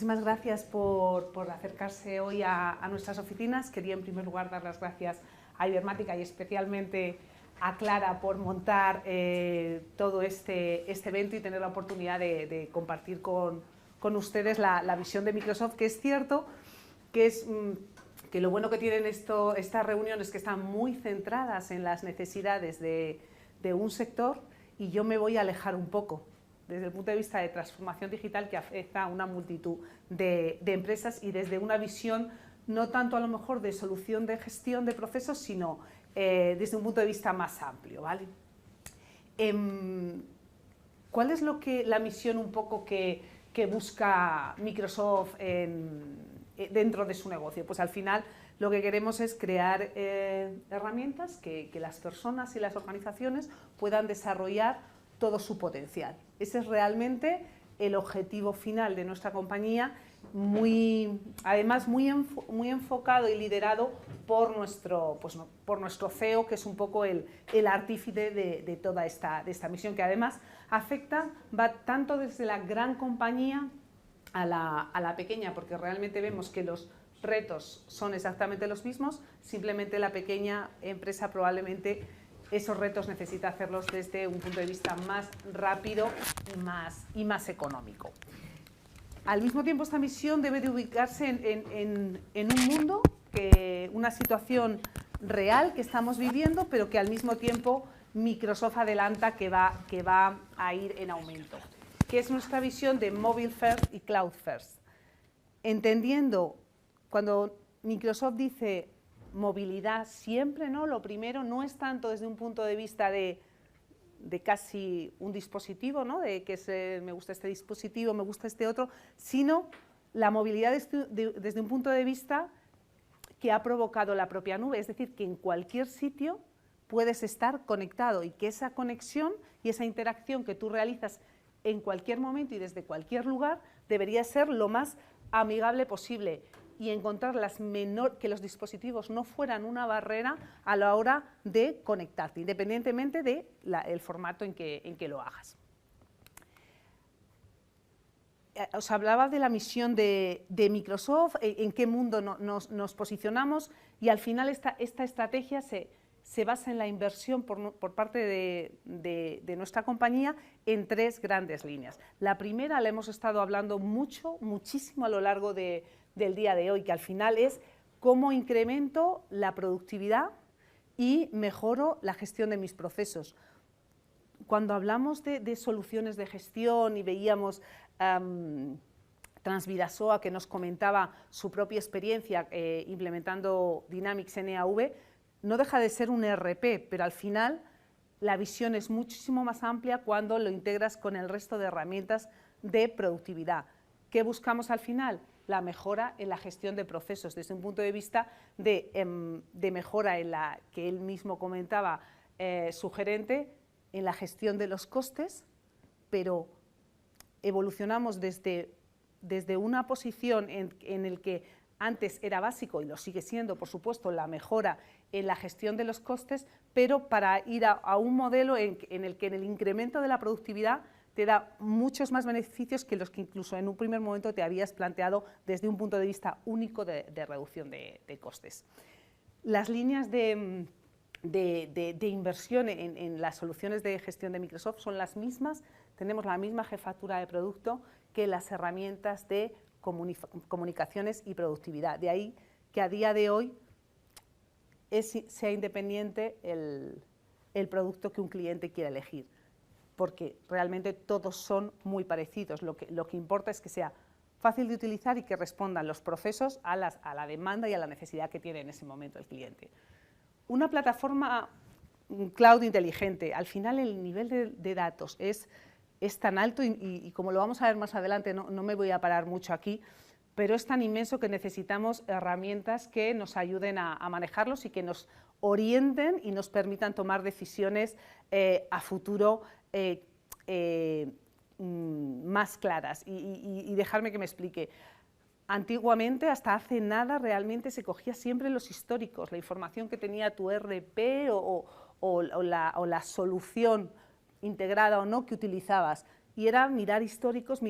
muchísimas gracias por acercarse hoy a nuestras oficinas. Quería en primer lugar dar las gracias a Ibermática y especialmente a Clara por montar todo este evento y tener la oportunidad de compartir con ustedes la visión de Microsoft, que es cierto que lo bueno que tienen estas reuniones es que están muy centradas en las necesidades de un sector, y yo me voy a alejar un poco desde el punto de vista de transformación digital que afecta a una multitud de empresas, y desde una visión no tanto a lo mejor de solución de gestión de procesos, sino desde un punto de vista más amplio, ¿vale? ¿Cuál es la misión un poco que busca Microsoft dentro de su negocio? Pues al final lo que queremos es crear herramientas que las personas y las organizaciones puedan desarrollar todo su potencial. Ese es realmente el objetivo final de nuestra compañía, además muy enfocado y liderado por nuestro CEO, que es un poco el artífice de toda esta misión, que además va tanto desde la gran compañía a la pequeña, porque realmente vemos que los retos son exactamente los mismos, simplemente la pequeña empresa probablemente esos retos necesita hacerlos desde un punto de vista más rápido y más económico. Al mismo tiempo, esta misión debe de ubicarse en un mundo, una situación real que estamos viviendo, pero que al mismo tiempo Microsoft adelanta que va a ir en aumento, que es nuestra visión de Mobile First y Cloud First. Entendiendo, cuando Microsoft dice movilidad siempre, ¿no? Lo primero no es tanto desde un punto de vista de casi un dispositivo, ¿no? De que me gusta este dispositivo, me gusta este otro, sino la movilidad desde un punto de vista que ha provocado la propia nube, es decir, que en cualquier sitio puedes estar conectado y que esa conexión y esa interacción que tú realizas en cualquier momento y desde cualquier lugar debería ser lo más amigable posible, y encontrar que los dispositivos no fueran una barrera a la hora de conectarte, independientemente del formato en que lo hagas. Os hablaba de la misión de Microsoft, en qué mundo nos posicionamos, y al final esta estrategia se basa en la inversión por parte de nuestra compañía en tres grandes líneas. La primera la hemos estado hablando muchísimo a lo largo del día de hoy, que al final es cómo incremento la productividad y mejoro la gestión de mis procesos. Cuando hablamos de soluciones de gestión y veíamos Transvidasoa, que nos comentaba su propia experiencia implementando Dynamics NAV, no deja de ser un ERP, pero al final la visión es muchísimo más amplia cuando lo integras con el resto de herramientas de productividad. ¿Qué buscamos al final? La mejora en la gestión de procesos, desde un punto de vista de mejora en la que él mismo comentaba, su gerente, en la gestión de los costes, pero evolucionamos desde una posición en el que antes era básico, y lo sigue siendo, por supuesto, la mejora en la gestión de los costes, pero para ir a un modelo en el que en el incremento de la productividad te da muchos más beneficios que los que incluso en un primer momento te habías planteado desde un punto de vista único de reducción de costes. Las líneas de inversión en las soluciones de gestión de Microsoft son las mismas, tenemos la misma jefatura de producto que las herramientas de comunicaciones y productividad. De ahí que a día de hoy sea independiente el producto que un cliente quiera elegir, porque realmente todos son muy parecidos. Lo que importa es que sea fácil de utilizar y que respondan los procesos a la demanda y a la necesidad que tiene en ese momento el cliente. Una plataforma cloud inteligente, al final el nivel de datos es tan alto y como lo vamos a ver más adelante, no me voy a parar mucho aquí, pero es tan inmenso que necesitamos herramientas que nos ayuden a manejarlos y que nos orienten y nos permitan tomar decisiones a futuro más claras. Y dejarme que me explique. Antiguamente, hasta hace nada, realmente se cogía siempre los históricos, la información que tenía tu ERP o la solución integrada o no que utilizabas. Y era mirar históricos.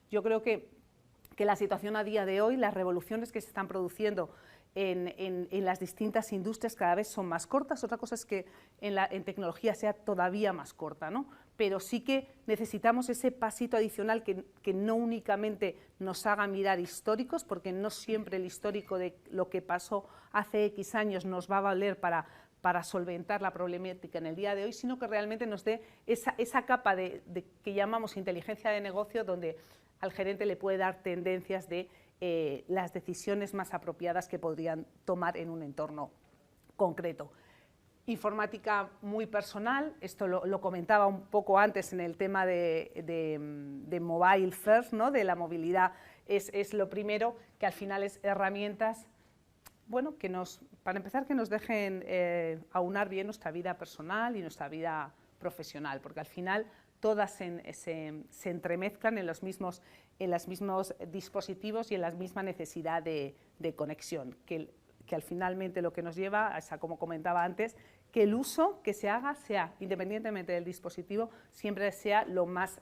Yo creo que que la situación a día de hoy, las revoluciones que se están produciendo en las distintas industrias cada vez son más cortas. Otra cosa es que en tecnología sea todavía más corta, ¿no? Pero sí que necesitamos ese pasito adicional que no únicamente nos haga mirar históricos, porque no siempre el histórico de lo que pasó hace X años nos va a valer para solventar la problemática en el día de hoy, sino que realmente nos dé esa capa que llamamos inteligencia de negocio, donde al gerente le puede dar tendencias de las decisiones más apropiadas que podrían tomar en un entorno concreto. Informática muy personal, esto lo comentaba un poco antes en el tema de mobile first, ¿no? De la movilidad, es lo primero, que al final es herramientas, bueno, para empezar, que nos dejen aunar bien nuestra vida personal y nuestra vida profesional, porque al final todas se entremezclan en los mismos dispositivos y en la misma necesidad de conexión, que al finalmente lo que nos lleva a, como comentaba antes, que el uso que se haga sea, independientemente del dispositivo, siempre sea lo más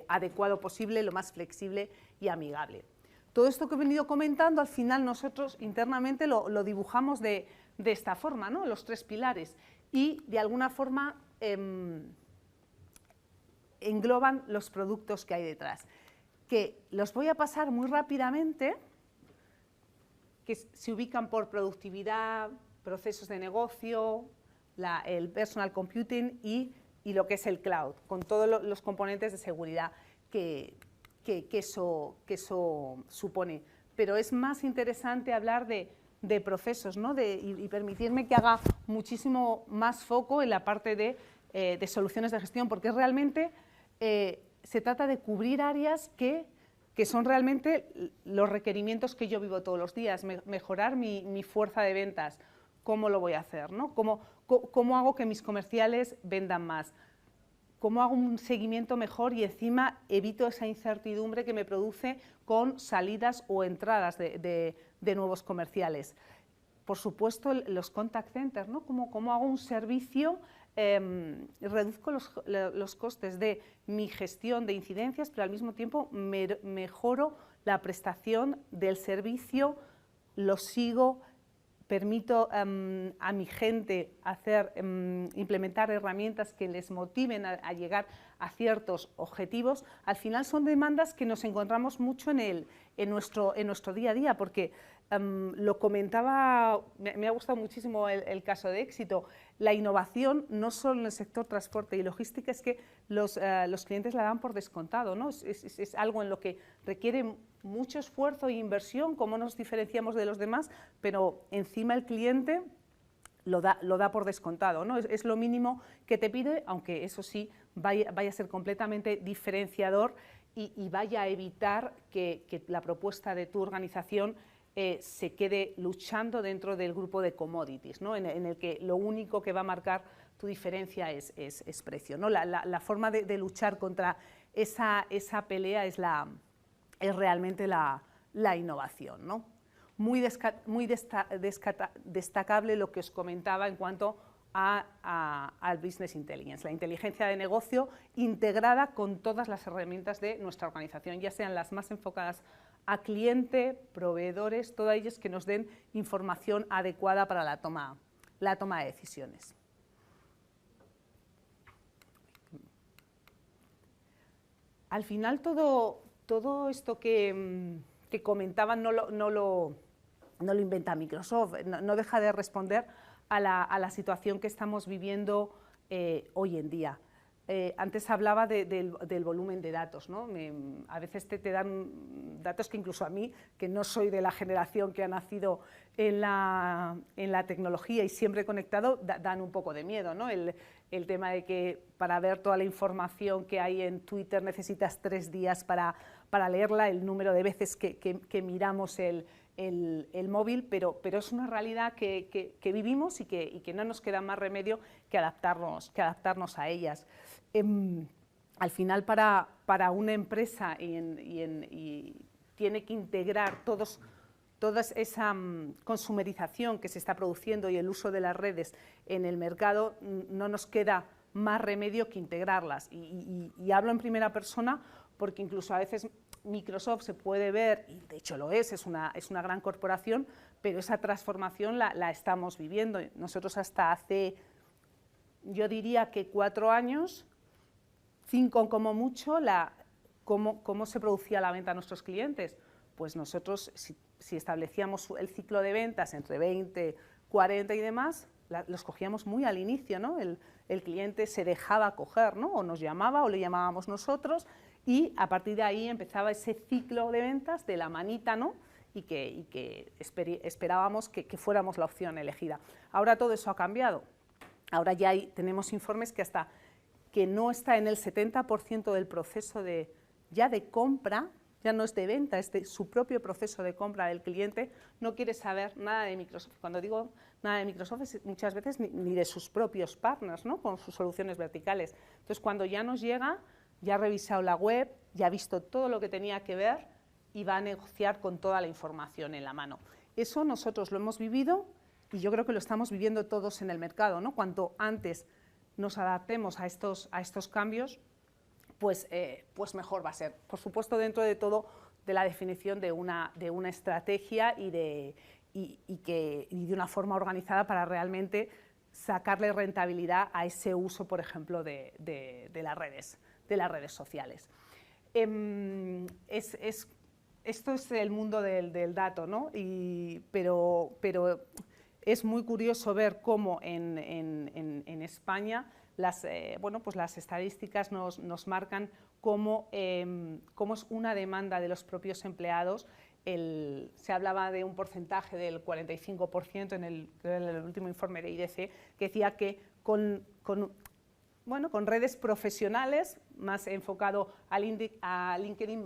adecuado posible, lo más flexible y amigable. Todo esto que he venido comentando, al final nosotros internamente lo dibujamos de esta forma, ¿no? Los 3 pilares, y de alguna forma engloban los productos que hay detrás, que los voy a pasar muy rápidamente, que se ubican por productividad, procesos de negocio, el personal computing y lo que es el cloud, con todos los componentes de seguridad que eso supone. Pero es más interesante hablar de procesos, ¿no? Y permitirme que haga muchísimo más foco en la parte de soluciones de gestión, porque realmente se trata de cubrir áreas que son realmente los requerimientos que yo vivo todos los días, mejorar mi fuerza de ventas. ¿Cómo lo voy a hacer, ¿no? ¿Cómo hago que mis comerciales vendan más? ¿Cómo hago un seguimiento mejor y encima evito esa incertidumbre que me produce con salidas o entradas de nuevos comerciales? Por supuesto, los contact centers, ¿no? ¿Cómo hago un servicio? Reduzco los costes de mi gestión de incidencias, pero al mismo tiempo mejoro la prestación del servicio, lo sigo, permito a mi gente implementar herramientas que les motiven a llegar a ciertos objetivos. Al final son demandas que nos encontramos mucho en nuestro día a día, porque lo comentaba, me ha gustado muchísimo el caso de éxito. La innovación, no solo en el sector transporte y logística, es que los clientes la dan por descontado, ¿no? Es algo en lo que requiere mucho esfuerzo e inversión, cómo nos diferenciamos de los demás, pero encima el cliente lo da por descontado, ¿no? Es lo mínimo que te pide, aunque eso sí vaya a ser completamente diferenciador y vaya a evitar que la propuesta de tu organización se quede luchando dentro del grupo de commodities, ¿no? en el que lo único que va a marcar tu diferencia es precio, ¿no? La forma de luchar contra esa pelea es realmente la innovación, ¿no? Muy destacable lo que os comentaba en cuanto al Business Intelligence, la inteligencia de negocio integrada con todas las herramientas de nuestra organización, ya sean las más enfocadas a cliente, proveedores, todas ellas que nos den información adecuada para la toma de decisiones. Al final todo esto que comentaban no lo inventa Microsoft, no deja de responder a la situación que estamos viviendo hoy en día. Antes hablaba del volumen de datos, ¿no? A veces te dan datos que incluso a mí, que no soy de la generación que ha nacido en la tecnología y siempre conectado, dan un poco de miedo, ¿no? El tema de que para ver toda la información que hay en Twitter necesitas 3 días para leerla, el número de veces que miramos el móvil, pero es una realidad que vivimos y que no nos queda más remedio que adaptarnos a ellas. Al final, para una empresa y tiene que integrar toda esa consumerización que se está produciendo y el uso de las redes en el mercado, no nos queda más remedio que integrarlas. Y hablo en primera persona porque incluso a veces Microsoft se puede ver, y de hecho lo es una gran corporación, pero esa transformación la estamos viviendo. Nosotros hasta hace, yo diría que 4 años, 5 como mucho, ¿cómo se producía la venta a nuestros clientes? Pues nosotros, si establecíamos el ciclo de ventas entre 20, 40 y demás, los cogíamos muy al inicio, ¿no? El cliente se dejaba coger, ¿no? O nos llamaba o le llamábamos nosotros, y a partir de ahí empezaba ese ciclo de ventas de la manita, ¿no? Y que esperábamos que fuéramos la opción elegida. Ahora todo eso ha cambiado. Ahora ya tenemos informes que no está en el 70% del proceso ya de compra, ya no es de venta, es de su propio proceso de compra del cliente, no quiere saber nada de Microsoft. Cuando digo nada de Microsoft es muchas veces ni de sus propios partners, ¿no? Con sus soluciones verticales. Entonces, cuando ya nos llega, ya ha revisado la web, ya ha visto todo lo que tenía que ver y va a negociar con toda la información en la mano. Eso nosotros lo hemos vivido y yo creo que lo estamos viviendo todos en el mercado, ¿no? Cuanto antes nos adaptemos a estos cambios, pues mejor va a ser. Por supuesto, dentro de todo, de la definición de una estrategia y de una forma organizada para realmente sacarle rentabilidad a ese uso, por ejemplo, de las redes sociales. Esto es el mundo del dato, ¿no? Pero es muy curioso ver cómo en España las estadísticas nos marcan cómo es una demanda de los propios empleados. Se hablaba de un porcentaje del 45% en el último informe de IDC, que decía que con redes profesionales, más enfocado a LinkedIn,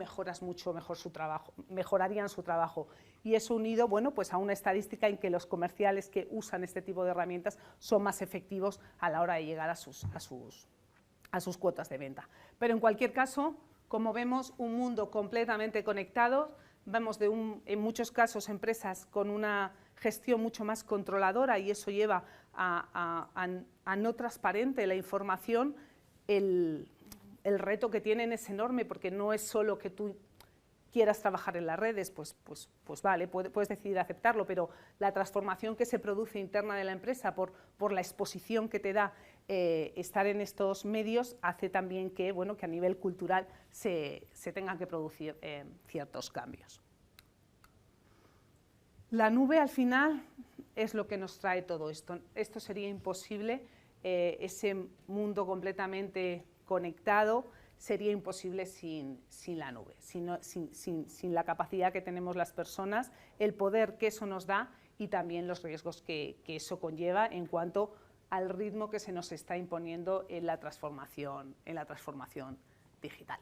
mejorarían su trabajo. Y eso unido, pues a una estadística en que los comerciales que usan este tipo de herramientas son más efectivos a la hora de llegar a sus cuotas de venta. Pero en cualquier caso, como vemos, un mundo completamente conectado, vemos en muchos casos empresas con una gestión mucho más controladora, y eso lleva a no transparente la información. El reto que tienen es enorme, porque no es solo que tú quieras trabajar en las redes, pues vale, puedes decidir aceptarlo, pero la transformación que se produce interna de la empresa por la exposición que te da estar en estos medios hace también que a nivel cultural se tengan que producir ciertos cambios. La nube, al final, es lo que nos trae todo esto. Esto sería imposible, ese mundo completamente conectado sería imposible sin la nube, sin la capacidad que tenemos las personas, el poder que eso nos da y también los riesgos que eso conlleva en cuanto al ritmo que se nos está imponiendo en la transformación digital.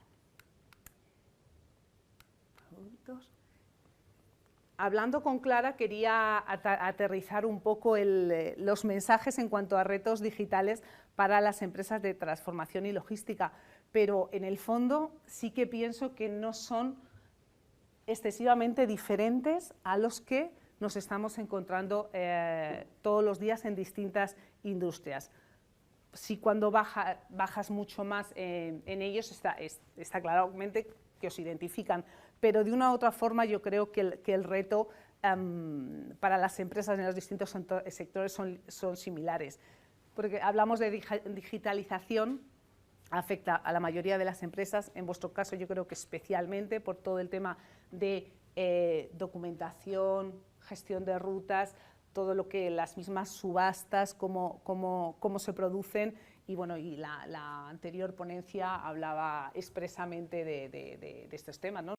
Hablando con Clara, quería aterrizar un poco los mensajes en cuanto a retos digitales para las empresas de transformación y logística, pero en el fondo sí que pienso que no son excesivamente diferentes a los que nos estamos encontrando todos los días en distintas industrias. Sí, cuando bajas mucho más en ellos, está claramente que os identifican, pero de una u otra forma yo creo que el reto para las empresas en los distintos sectores son similares, porque hablamos de digitalización, afecta a la mayoría de las empresas, en vuestro caso yo creo que especialmente por todo el tema de documentación, gestión de rutas, todo lo que las mismas subastas, cómo se producen, y la anterior ponencia hablaba expresamente de estos temas, ¿no?